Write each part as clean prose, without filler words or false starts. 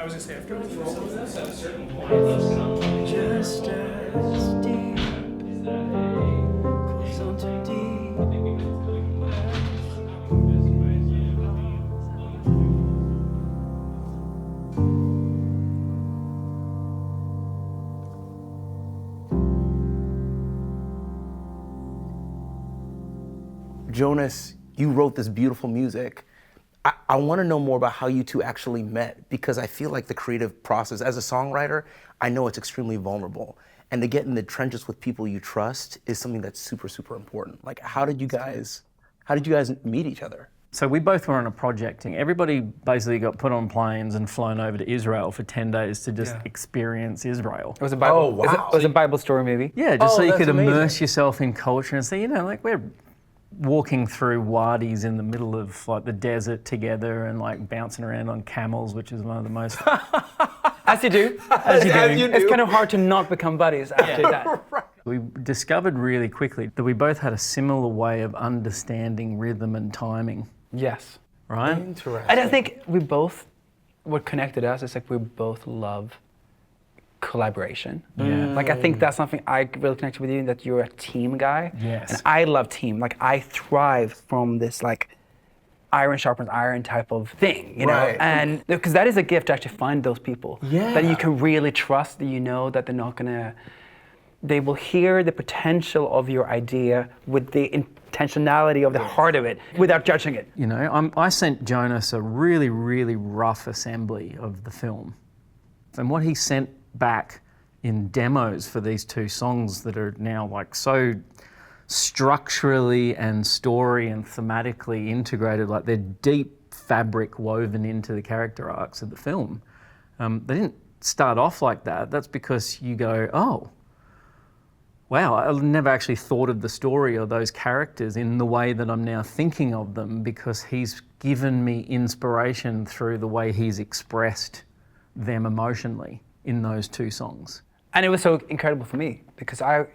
I was gonna say after we roll with this at a certain point. Just as deep goes on too deep. Jonas, you wrote this beautiful music. I want to know more about how you two actually met, because I feel like the creative process, as a songwriter, I know it's extremely vulnerable. And to get in the trenches with people you trust is something that's super, super important. Like, how did you guys meet each other? So we both were on a project, and everybody basically got put on planes and flown over to Israel for 10 days to just experience Israel. It was a Bible. Oh, wow. It was a Bible story movie. Yeah, just so you that's could amazing. immerse yourself in culture and say, like we're walking through wadis in the middle of like the desert together and like bouncing around on camels, which is one of the most... As you do. As you do. It's kind of hard to not become buddies after that. We discovered really quickly that we both had a similar way of understanding rhythm and timing, Yes. right? Interesting. And I think what connected us is like we both love collaboration. Yeah. Like I think that's something I really connected with you, that you're a team guy. Yes. And I love team. Like I thrive from this like iron sharpens iron type of thing, you know? Right. And because that is a gift to actually find those people Yeah. that you can really trust, that you know that they will hear the potential of your idea with the intentionality of the heart of it without judging it. You know, I sent Jonas a really, really rough assembly of the film. And what he sent back in demos for these two songs that are now like so structurally and story and thematically integrated, like they're deep fabric woven into the character arcs of the film. They didn't start off like that. That's because you go, oh, wow, I never actually thought of the story or those characters in the way that I'm now thinking of them, because he's given me inspiration through the way he's expressed them emotionally in those two songs. And it was so incredible for me because I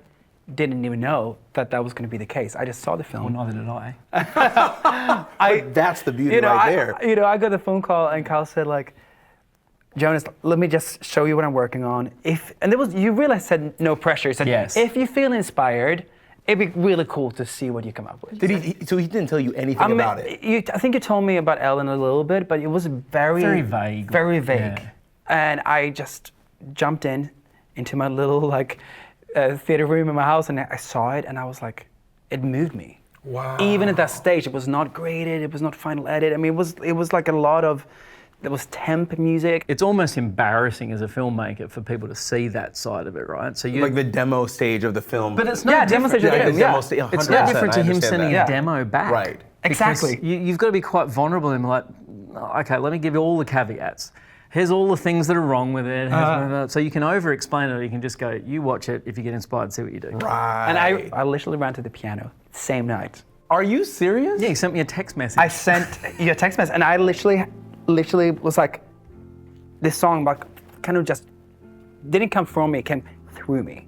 didn't even know that was going to be the case. I just saw the film. Well, neither did I. That's the beauty right there. I got the phone call and Kyle said like, Jonas, let me just show you what I'm working on. You realize said no pressure. He said, yes. If you feel inspired, it'd be really cool to see what you come up with. So he didn't tell you anything about it? I think you told me about Ellen a little bit, but it was very vague. Very vague. Yeah. And I just jumped into my little like theater room in my house, and I saw it, and I was like, it moved me. Wow. Even at that stage, it was not graded, it was not final edit. I mean, it was like a lot of, there was temp music. It's almost embarrassing as a filmmaker for people to see that side of it, right? So you Like the demo stage of the film. But it's no demo different. stage of the film, yeah. Stage, 100%, It's no different to I him understand sending that. a demo back. Right. Exactly. Because you've got to be quite vulnerable and be like, okay, let me give you all the caveats. Here's all the things that are wrong with it. So you can over-explain it, or you can just go, you watch it, if you get inspired, see what you do. Right. And I literally ran to the piano same night. Are you serious? Yeah, he sent me a text message. I sent you a text message, and I literally was like, this song like kind of just didn't come from me, it came through me.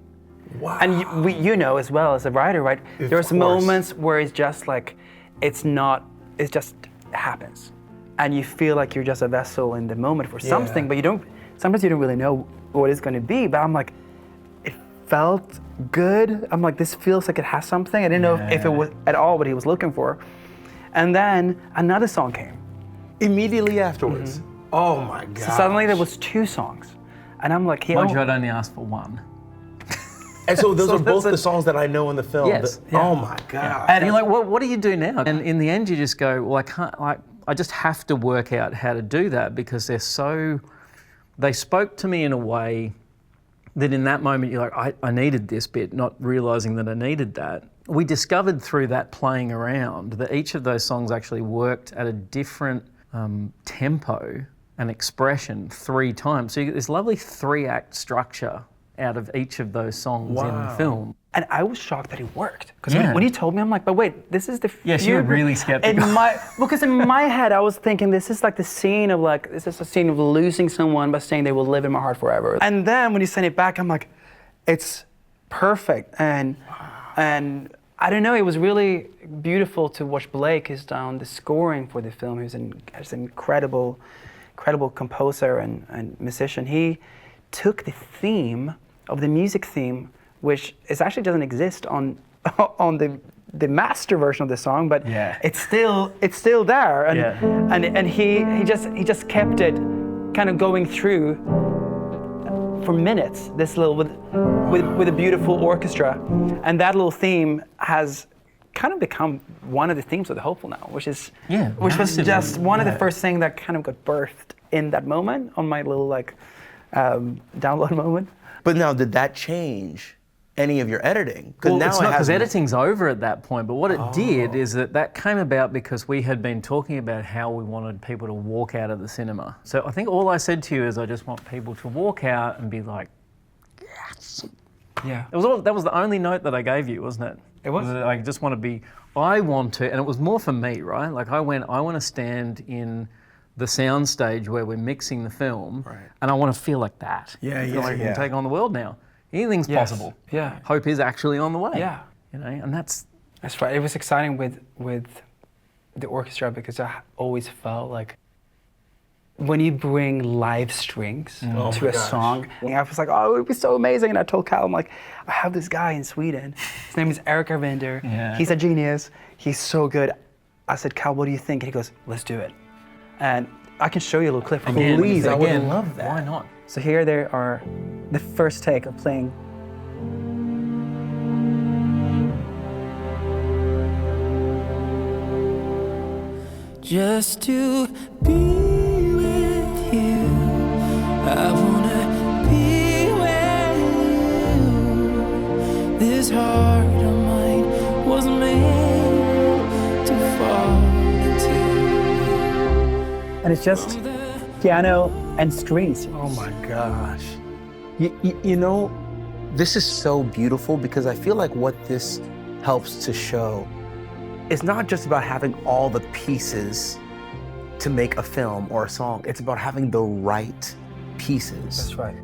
Wow. And you know as well as a writer, right? There's moments where it's just like, it just happens. And you feel like you're just a vessel in the moment for something, but sometimes you don't really know what it's gonna be, but I'm like, it felt good. I'm like, this feels like it has something. I didn't know if it was at all what he was looking for. And then another song came. Immediately afterwards. Mm-hmm. Oh my God. So suddenly there was two songs. And I'm like, Mind you, I'd only asked for one. And so those are both the songs that I know in the film. Yes. Oh my God. And you're like, well, what do you do now? And in the end, you just go, well, I just have to work out how to do that, because they spoke to me in a way that in that moment you're like, I needed this bit, not realizing that I needed that. We discovered through that playing around that each of those songs actually worked at a different tempo and expression 3 times. So you get this lovely 3-act structure out of each of those songs in the film. And I was shocked that it worked. Because when he told me, I'm like, but wait, this is the... Yes, you were really skeptical. Because in my head, I was thinking, this is like the scene of like, this is a scene of losing someone but saying they will live in my heart forever. And then when you send it back, I'm like, it's perfect. And I don't know, it was really beautiful to watch Blake, who's done the scoring for the film. He's an incredible incredible composer and musician, he took the theme of the music theme, which is actually doesn't exist on on the master version of the song, but it's still there, and he just kept it kind of going through for minutes. This little with a beautiful orchestra, and that little theme has kind of become one of the themes of the Hopeful now, which was just one of the first things that kind of got birthed in that moment on my little like download moment. But now, did that change any of your editing? Well, it's not, because editing's over at that point, but what it did is that came about because we had been talking about how we wanted people to walk out of the cinema. So I think all I said to you is I just want people to walk out and be like, yes. Yeah. That was the only note that I gave you, wasn't it? It was. I just want to be, I want to, and it was more for me, right? Like I want to stand in the sound stage where we're mixing the film, and I want to feel like that. I feel like I can take on the world now. Anything's possible. Yeah. Hope is actually on the way. Yeah. You know, and that's right. It was exciting with the orchestra because I always felt like when you bring live strings to a song, I was like, oh, it would be so amazing. And I told Kyle, I'm like, I have this guy in Sweden. His name is Eric Arvinder. Yeah. He's a genius. He's so good. I said, Kyle, what do you think? And he goes, let's do it. And I can show you a little clip from him. Please, I would love that. Why not? So here they are, the first take of playing. Just to be with you, I wanna be where you. This heart of mine was made to fall into. And it's just piano and strings. Oh my gosh. You know, this is so beautiful because I feel like what this helps to show is not just about having all the pieces to make a film or a song. It's about having the right pieces. That's right.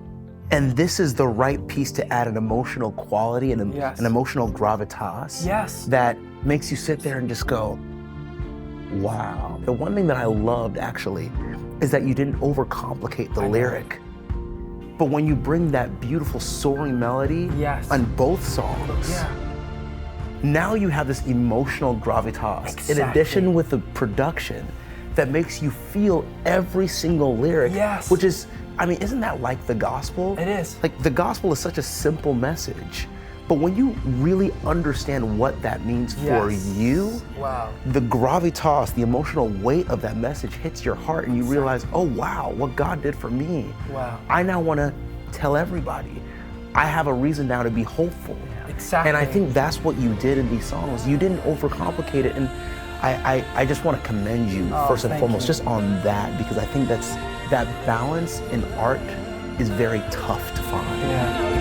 And this is the right piece to add an emotional quality and an emotional gravitas that makes you sit there and just go, wow. The one thing that I loved actually is that you didn't overcomplicate the lyric. But when you bring that beautiful soaring melody on both songs, now you have this emotional gravitas in addition with the production that makes you feel every single lyric, which is, I mean, isn't that like the gospel? It is. Like the gospel is such a simple message, but when you really understand what that means for you, the gravitas, the emotional weight of that message hits your heart and you realize, oh wow, what God did for me. I now want to tell everybody. I have a reason now to be hopeful. And I think that's what you did in these songs. You didn't overcomplicate it, and I just want to commend you first and foremost just on that, because I think that balance in art is very tough to find.